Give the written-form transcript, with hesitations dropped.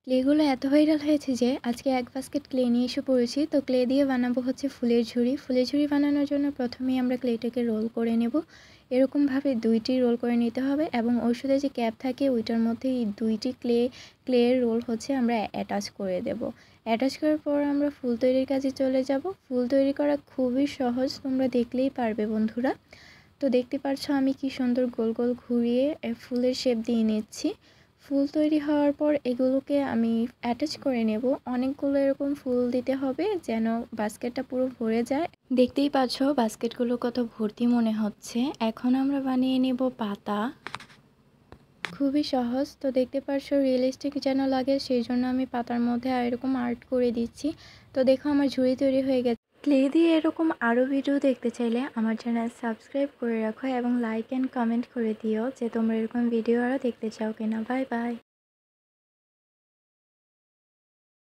ক্লেগুলো এত ভাইরাল হয়েছে যে আজকে এক বাস্কেট ক্লে নিয়ে এসে পড়েছি। তো ক্লে দিয়ে বানাবো হচ্ছে ফুলের ঝুড়ি। ফুলের ঝুড়ি বানানোর জন্য প্রথমেই আমরা ক্লেটাকে রোল করে নেব। এরকমভাবে 2টি রোল করে নিতে হবে এবং ওষুধে যে ক্যাপ থাকে ওইটার মধ্যে এই 2টি ক্লের রোল হচ্ছে আমরা অ্যাটাচ করে দেব। অ্যাটাচ করার পর আমরা ফুল তৈরির কাজে চলে যাব। ফুল তৈরি করা খুবই সহজ, তোমরা দেখলেই পারবে বন্ধুরা। তো দেখতে পাচ্ছ আমি কি সুন্দর গোল গোল ঘুরিয়ে ফুলের শেপ দিয়ে নিচ্ছি। ফুল তৈরি হওয়ার পর এগুলোকে আমি অ্যাটাচ করে নেব। অনেকগুলো এরকম ফুল দিতে হবে যেন বাস্কেটটা পুরো ভরে যায়। দেখতেই পাচ্ছ বাস্কেটগুলো কত ভর্তি মনে হচ্ছে। এখন আমরা বানিয়ে নেব পাতা। খুবই সহজ, তো দেখতে পাচ্ছ রিয়েলিস্টিক যেন লাগে সেই জন্য আমি পাতার মধ্যে এরকম আর্ট করে দিচ্ছি। তো দেখো আমার ঝুড়ি তৈরি হয়ে গেছে। ক্লে দিয়ে এরকম আরও ভিডিও দেখতে চাইলে আমার চ্যানেল সাবস্ক্রাইব করে রাখো এবং লাইক অ্যান্ড কমেন্ট করে দিও যে তোমরা এরকম ভিডিও আরও দেখতে চাও কিনা। Bye bye.